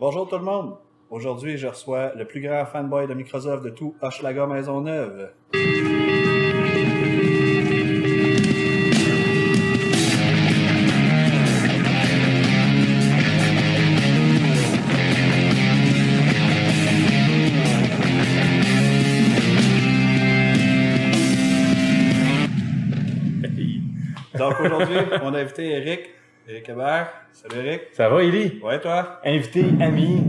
Bonjour tout le monde! Aujourd'hui, je reçois le plus grand fanboy de Microsoft de tout Hochelaga Maisonneuve. Donc aujourd'hui, on a invité Eric Hébert. Salut Eric. Ça va, Élie? Ouais, toi? Invité, ami.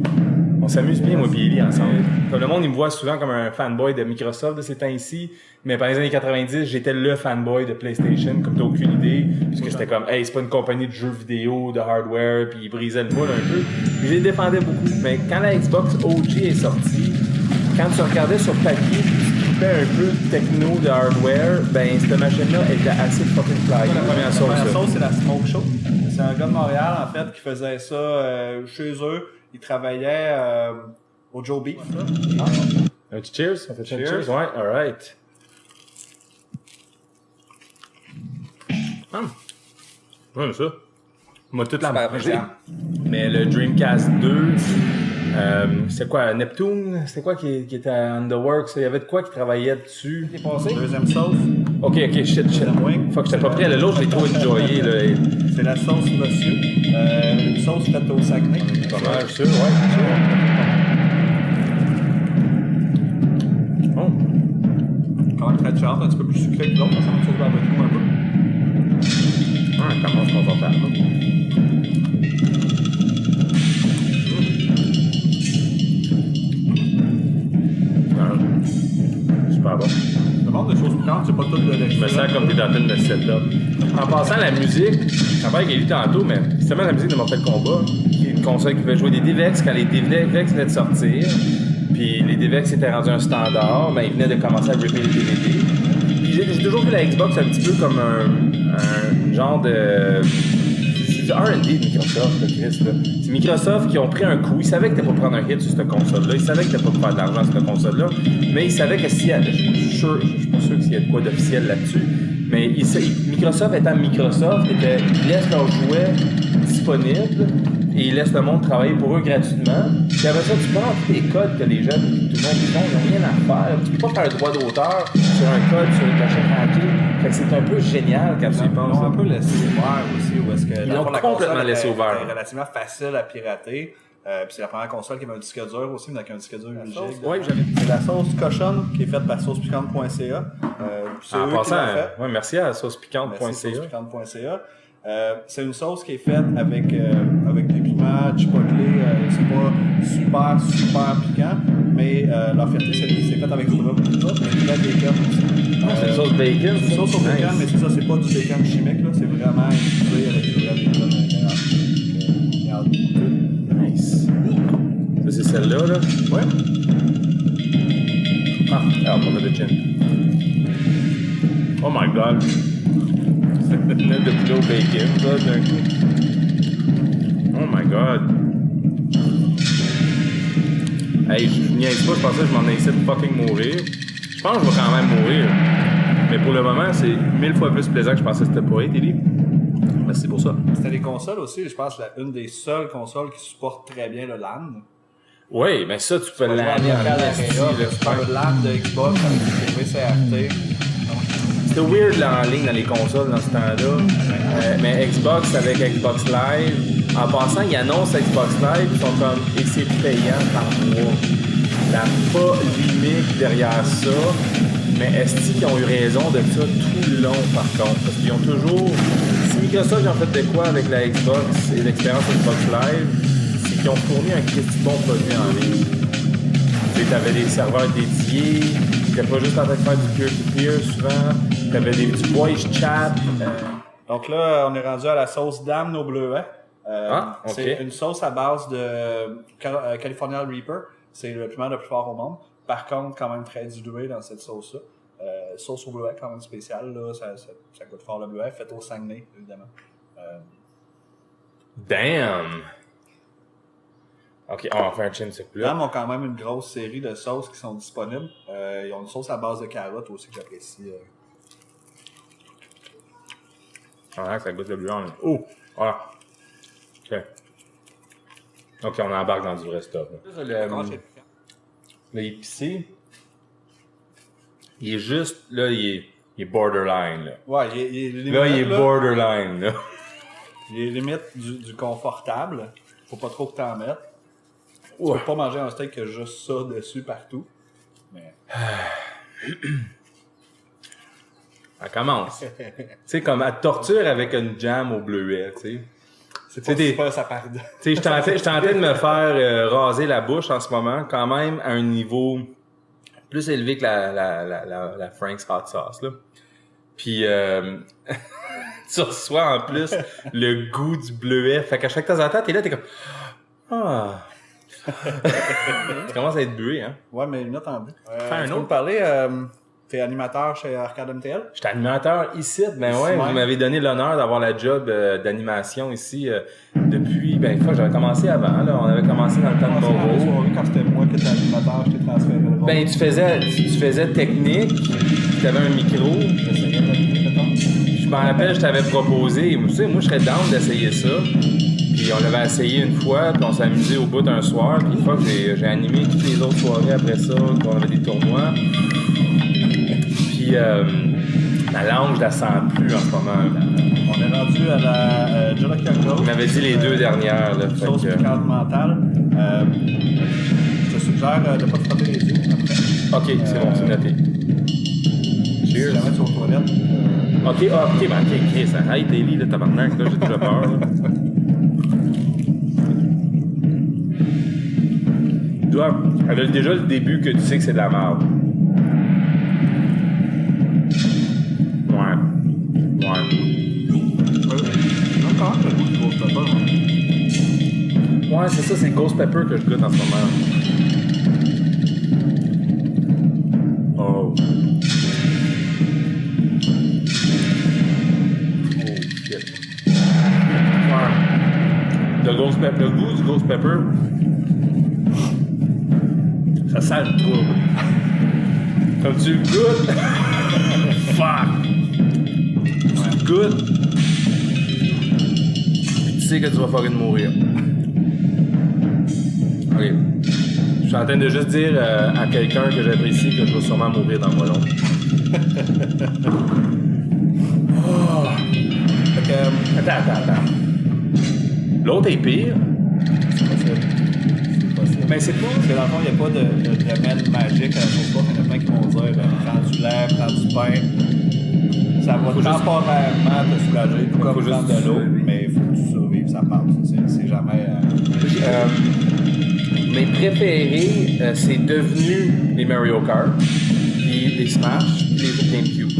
On s'amuse bien, moi et Élie, ensemble. Comme le monde, il me voit souvent comme un fanboy de Microsoft de ces temps-ci. Mais par les années 90, j'étais le fanboy de PlayStation, comme t'as aucune idée. Puisque c'était comme, hey, c'est pas une compagnie de jeux vidéo, de hardware, puis ils brisaient le moule un peu. Puis je les défendais beaucoup. Mais quand la Xbox OG est sortie, quand tu regardais sur papier, tu un peu de techno, de hardware, ben cette machine-là était assez fucking fly. La première sauce, c'est la Smoke Show. C'est un gars de Montréal, en fait, qui faisait ça chez eux. Il travaillait au Joe Beef. Un petit cheers? On fait Cheers. cheers? Ouais, alright. Ouais, ça. Moi, toute la Super appréciable. Mais le Dreamcast 2, c'est quoi, Neptune? C'était quoi qui était on the works? Il y avait de quoi qui travaillait dessus? Qui est passé? Deuxième sauce. Ok, shit. Fuck, j'étais pas prêt. L'autre, je l'ai trop enjoyé, là. C'est la sauce monsieur. Une sauce faite au Saguenay. Pas mal, sûr, ouais. Oh. Quand même très différente, un petit peu plus sucré que l'autre. Ça ressemble à une sauce barbecue un peu. Ah, elle commence confortable. Super bon. Le monde de choses piquantes, c'est pas tout de l'extrait. Je me sens comme t'es dans une setup. En passant, la musique, j'en parlais avec Élie tantôt, mais c'est tellement la musique de Mortal Kombat, qui est une console qui fait jouer des DivX quand les DivX venaient de sortir. Puis les DivX étaient rendus un standard, ben ils venaient de commencer à ripper les DVD. Puis j'ai toujours vu la Xbox un petit peu comme un genre de... C'est du R&D de Microsoft, là, Chris. Là. C'est Microsoft qui ont pris un coup. Ils savaient que t'allais pas prendre un hit sur cette console-là. Ils savaient que t'allais pas faire de l'argent sur cette console-là. Mais ils savaient que s'il y a... Je suis pas sûr qu'il y a de quoi d'officiel là-dessus. Mais Microsoft étant Microsoft, ils laissent leurs jouets disponibles et ils laissent le monde travailler pour eux gratuitement. Puis après ça, tu prends tous les codes que les jeunes, tout le monde font, ils n'ont rien à faire. Tu peux pas faire un droit d'auteur sur un code, sur une machine hackée. Fait que c'est un peu génial quand tu y penses. Ils ont un peu laissé ouvert aussi, où est-ce que Ils l'ont complètement laissé ouvert. C'était relativement facile à pirater. Puis c'est la première console qui avait un disque dur aussi, mais avec un disque dur 8 GB. Oui, j'avais. C'est la sauce cochonne qui est faite par saucepiquante.ca. C'est En eux qui passant, l'ont fait. ouais, merci à saucepiquante.ca. Saucepiquante.ca. C'est une sauce qui est faite avec des piments, chipotlés. C'est pas super piquant, mais leur fierté, c'est fait avec du rhum, mais du bacon aussi. C'est une sauce bacon. C'est une sauce au bacon, mais c'est ça, c'est pas du bacon chimique, là, c'est vraiment infusé avec du vrai bacon. Nice. Ça, c'est celle-là, là? Ouais. Ah, on va de gin. Oh my god. C'est une de poulet au bacon, ça, d'un coup. Oh my god. Hey, je niaise pas, je pensais que je m'en ai essayé de fucking mourir. Je pense que je vais quand même mourir. Mais pour le moment, c'est 1000 fois plus plaisant que je pensais que c'était pour être, Élie. Merci pour ça. C'était les consoles aussi, je pense, une des seules consoles qui supporte très bien le LAN. Oui, mais ça, tu peux l'amener en esti, Tu parles de LAN de Xbox avec du TV CRT. C'était weird là, en ligne dans les consoles dans ce temps-là. Mais Xbox avec Xbox Live, en passant, ils annoncent Xbox Live, ils sont comme, et c'est payant par mois. La polémique derrière ça, mais est-ce qu'ils ont eu raison de ça tout le long par contre? Parce qu'ils ont toujours. Si Microsoft ils ont fait de quoi avec la Xbox et l'expérience Xbox Live, c'est qu'ils ont fourni un petit bon produit en ligne. Tu avais des serveurs dédiés, t'étais pas juste en train de faire du peer-to-peer souvent, t'avais du voice chat. Donc là, on est rendu à la sauce Dame No Bleuets. Ok. C'est une sauce à base de California Reaper. C'est le piment le plus fort au monde. Par contre, quand même très dilué dans cette sauce-là. Sauce au bleuet quand même spéciale. Là. Ça goûte fort le bleuet. Fait au Saguenay, évidemment. Damn! Ok, on va faire un chin sucre là. Dame ont quand même une grosse série de sauces qui sont disponibles. Ils ont une sauce à base de carottes aussi que j'apprécie. Ah, ça goûte le blanc. Oh! Voilà. Ok. Ok, on embarque dans du vrai stuff. Le épicé, il est juste, là, il est borderline, là. Ouais, il est limite, Là, il est borderline, là. Il est limite du confortable. Faut pas trop que t'en mettes. Tu Ouais. peux pas manger un steak qui a juste ça dessus partout. Mais... Ça commence. Tu sais, comme à torture avec une jam au bleuet, tu sais. C'est pas ça part de... Tu sais, je tentais de me faire raser la bouche en ce moment, quand même à un niveau plus élevé que la Frank's Hot Sauce, là. Puis, tu reçois en plus le goût du bleuet. Fait qu'à chaque temps en temps, t'es là, t'es comme... Ah... Tu commences à être bué, hein? Ouais, mais une autre en but. Fais un tu peux autre. me parler, t'es animateur chez Arcade MTL? J'étais animateur ici, ben ouais, vous m'avez donné l'honneur d'avoir la job d'animation ici depuis, une fois j'avais commencé avant, là, on avait commencé dans le temps de Bobo. Quand c'était moi qui étais animateur, je t'ai transféré le rôle. Ben, tu faisais technique, tu avais un micro. J'essayais d'animer, mettons. Je m'en rappelle, je t'avais proposé, tu sais, moi je serais down d'essayer ça. Puis on l'avait essayé une fois, puis on s'est amusé au bout d'un soir. Puis une fois que j'ai animé toutes les autres soirées après ça, qu'on avait des tournois. Puis la langue, je la sens plus en ce moment. On est rendu à la Jollof Young. Tu m'avais dit les deux dernières. Là, Sauce piquante mentale. Je te suggère de ne pas te frotter les yeux après. Ok, c'est bon, c'est noté. Si Cheers. jamais tu es aux toilettes. Ok, Chris, arrête, Daily, là, tabarnak, là, j'ai déjà peur. Là. Tu vois, elle a déjà le début que tu sais que c'est de la merde. Ouais. Encore le goût du gros pepper. Ouais, c'est ça, c'est le Ghost Pepper que je goûte en ce moment. Oh. Shit. Ouais. Le goût du Ghost Pepper, ça sent le poudre. Comme tu le goûtes. Fuck! Tu le goûtes. Tu sais que tu vas fucking mourir. Ok. Je suis en train de juste dire à quelqu'un que j'apprécie que je vais sûrement mourir dans pas long. Oh. Fait que, Attends. L'autre est pire. c'est possible. Mais c'est pas. Parce que dans le fond, il n'y a pas de remède magique à la sauce poivre. Il y en a plein qui vont dire prends du lait, prends du pain. Ça va Faut juste- temporairement te soulager, tout comme faut juste prendre de l'eau, survivre. mais il faut que tu survives, ça passe. C'est jamais. Mes préférés, c'est devenu les Mario Kart, puis les Smash, puis les GameCube.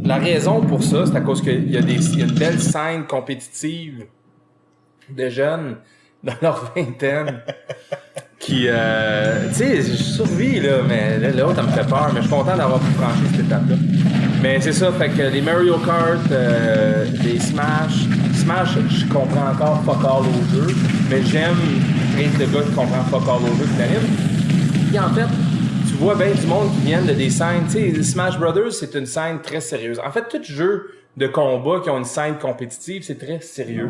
La raison pour ça, c'est à cause qu'il y a une belle scène compétitive de jeunes dans leur vingtaine qui, tu sais, je survis, là, mais l'autre, ça me fait peur, mais je suis content d'avoir pu franchir cette étape-là. Mais c'est ça, fait que les Mario Kart, les Smash, je comprends encore fuck all au jeu, mais j'aime être le gars qui comprend fuck all au jeu qui t'arrive. Puis en fait, tu vois bien du monde qui viennent de des scènes, tu sais, Smash Brothers, c'est une scène très sérieuse. En fait, tout jeu de combat qui ont une scène compétitive, c'est très sérieux.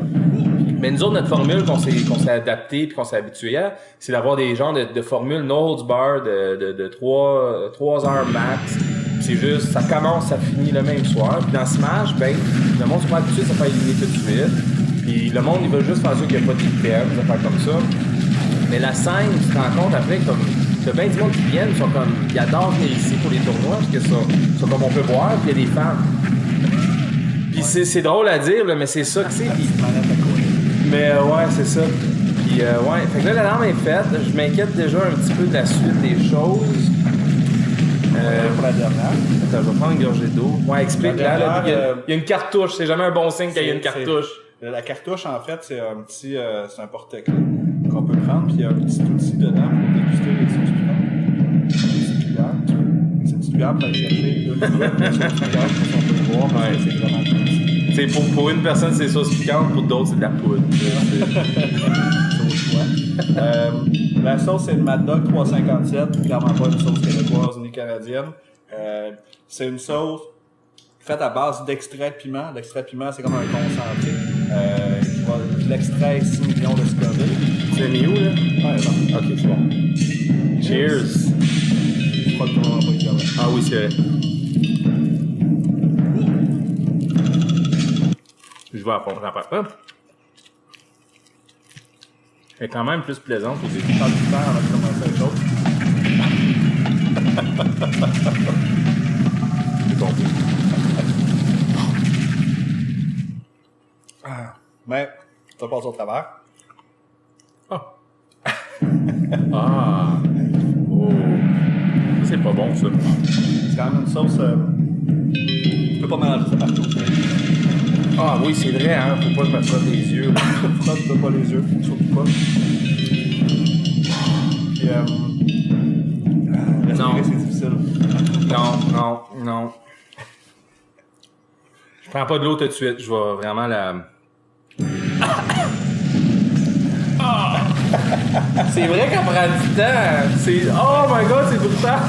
Mais nous autres, notre formule qu'on s'est adapté puis qu'on s'est habitué à, c'est d'avoir des genres de formules no holds bar de 3 heures max. C'est juste, ça commence, ça finit le même soir. Puis dans Smash, le monde se prend habitué, ça fait éliminer tout de suite. Puis le monde, il va juste faire sûr qu'il n'y a pas d'items, des affaires comme ça. Mais la scène, tu te rends compte après, comme, t'as bien du monde qui viennent, ils adorent venir ici pour les tournois, parce que sont comme on peut voir, puis il y a des fans. Puis c'est drôle à dire, là, mais c'est ça que c'est. Mais ouais, c'est ça. Puis ouais, fait que là, l'alarme est faite. Je m'inquiète déjà un petit peu de la suite des choses. Pour la dernière. Attends, je vais prendre une gorgée d'eau. Ouais, explique là. Il y a une cartouche. C'est jamais un bon signe qu'il y a une cartouche. La cartouche, en fait, c'est un petit, c'est un porte-clés qu'on peut prendre, puis il y a un petit outil dedans pour déguster les sauces piquantes. Une petite cuillère. Cette petite cuillère pour aller chercher une sauce piquante pour qu'on peut le voir, parce que c'est vraiment petit. C'est pour une personne, c'est sauce piquante, pour d'autres, c'est de la poudre. C'est au choix. La sauce, c'est le Mad Dog 357, clairement pas une sauce québécoise ni canadienne. C'est une sauce faite à base d'extrait de piment. L'extrait de piment, c'est comme un concentré. L'extrait est 6 millions de Scoville. Tu l'as mis où, là? Ouais, non. Ok, c'est bon. Cheers! Je crois que tout le monde va pas y dire. Ah oui, c'est vrai. Je vais à fond, j'en prends pas. Elle est quand même plus plaisante aux études. Dans le temps, on a commencé avec l'autre. J'ai compris. Mais, ça passe au travers. Ah! Ah! Oh! Ça, c'est pas bon, ça. C'est quand même une sauce. Tu peux pas mélanger ça partout. Ah oui, c'est vrai, hein? Faut pas que je me frotte les yeux. Là. Frotte pas les yeux, surtout pas. Puis, respirer, c'est difficile. Non. Je prends pas de l'eau tout de suite. Je vais vraiment la... Ah! C'est vrai qu'elle prend du temps. C'est... Oh my God, c'est brutal.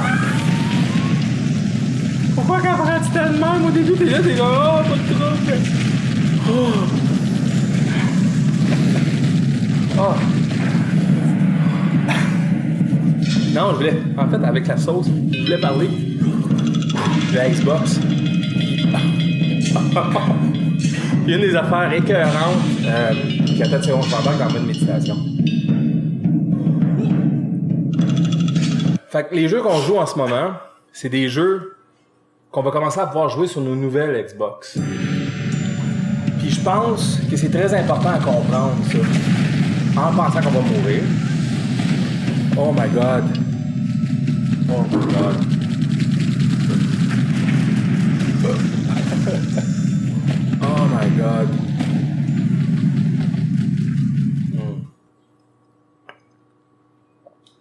Pourquoi qu'elle prend du temps de même? Au début, t'es là, t'es comme... Oh, pas de truc. Oh. Oh. Non, je voulais... En fait, avec la sauce, je voulais parler de la Xbox. Il y a une des affaires écœurantes qui a fait on s'embarque dans le mode méditation. Fait que les jeux qu'on joue en ce moment, c'est des jeux qu'on va commencer à pouvoir jouer sur nos nouvelles Xbox. Puis je pense que c'est très important à comprendre ça. En pensant qu'on va mourir. Oh my God. Oh my God. Oh my God.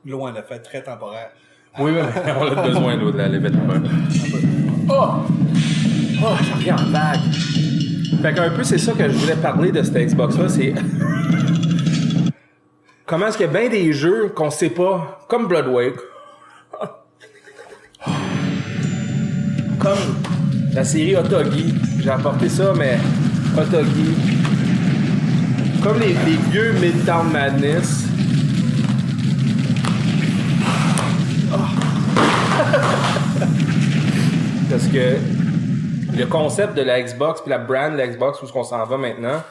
L'eau en effet très temporaire. Oui, mais on a besoin d'eau de la levette. Oh! Oh, j'en reviens en vague. Fait qu'un peu, c'est ça que je voulais parler de cette Xbox-là, c'est... Comment est-ce qu'il y a bien des jeux qu'on sait pas, comme Bloodwake, comme la série Otogi, j'ai apporté ça, mais Otogi, comme les vieux Midtown Madness. Parce que le concept de la Xbox puis la brand de la Xbox, où est-ce qu'on s'en va maintenant.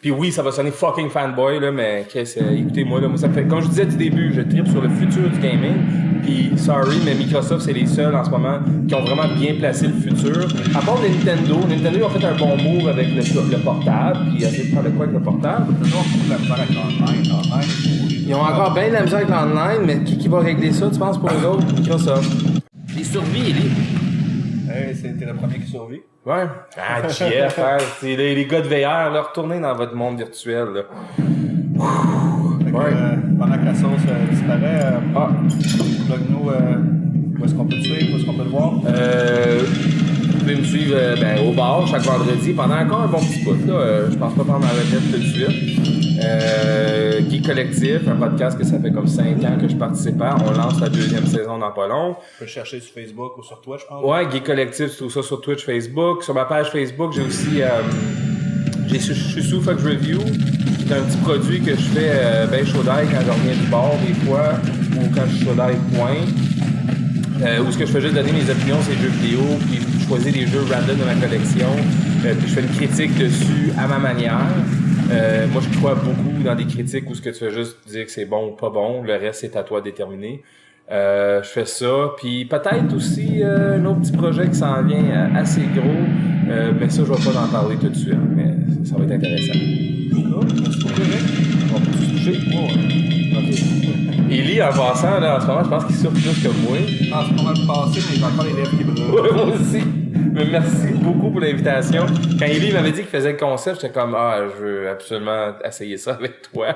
Puis oui, ça va sonner fucking fanboy, là, mais écoutez-moi, là, moi, ça me fait... Comme je disais du début, je tripe sur le futur du gaming. Puis, sorry, mais Microsoft, c'est les seuls en ce moment qui ont vraiment bien placé le futur. À part Nintendo, ils ont fait un bon move avec le portable. Puis, ils ont essayé de faire de quoi avec le portable? Ils ont encore bien de la misère avec l'online, mais qui va régler ça, tu penses, pour eux autres? Microsoft. Les survies, Ellie. Hey, t'es le premier qui survit. Ouais. Ah, Jeff, hein, c'est les gars de VR, là, retournez dans votre monde virtuel, là. Ouais. Pendant que la sauce disparaît, plug-nous où est-ce qu'on peut te suivre, où est-ce qu'on peut le voir? Vous pouvez me suivre au bar chaque vendredi pendant encore un bon petit bout. Là, je pense pas prendre ma retraite tout de suite. Geek Collectif, un podcast que ça fait comme 5 ans que je participe à. On lance la 2e saison dans pas long. Tu peux le chercher sur Facebook ou sur Twitch, je pense. Ouais, Geek Collectif, c'est tout ça sur Twitch, Facebook. Sur ma page Facebook, j'ai aussi... je suis sous Fox Review. C'est un petit produit que je fais ben chaud d'ail quand je reviens du bar des fois, ou quand je suis chaud d'ail point. Où ce que je fais juste donner mes opinions sur les jeux vidéo, puis je choisis des jeux random de ma collection, puis je fais une critique dessus à ma manière. Moi, je crois beaucoup dans des critiques où ce que tu fais juste dire que c'est bon ou pas bon, le reste c'est à toi de déterminer. Je fais ça, puis peut-être aussi un autre petit projet qui s'en vient assez gros, mais ça je vais pas en parler tout de suite, mais ça va être intéressant. Merci beaucoup, Eric. On peut se toucher? Ok. Ellie, en passant, là, en ce moment, je pense qu'il souffre plus que moi. Ah, c'est pas mal passé, mais j'ai encore les lèvres qui brûlent. Ouais, moi aussi. Mais merci beaucoup pour l'invitation. Quand Ellie m'avait dit qu'il faisait le concept, j'étais comme, je veux absolument essayer ça avec toi.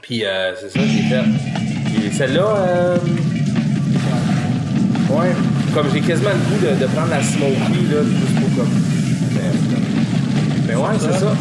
Puis, c'est ça que j'ai fait. Et celle-là, ouais, comme j'ai quasiment le goût de prendre la smoky, là, juste pour comme. Mais ouais, c'est ça.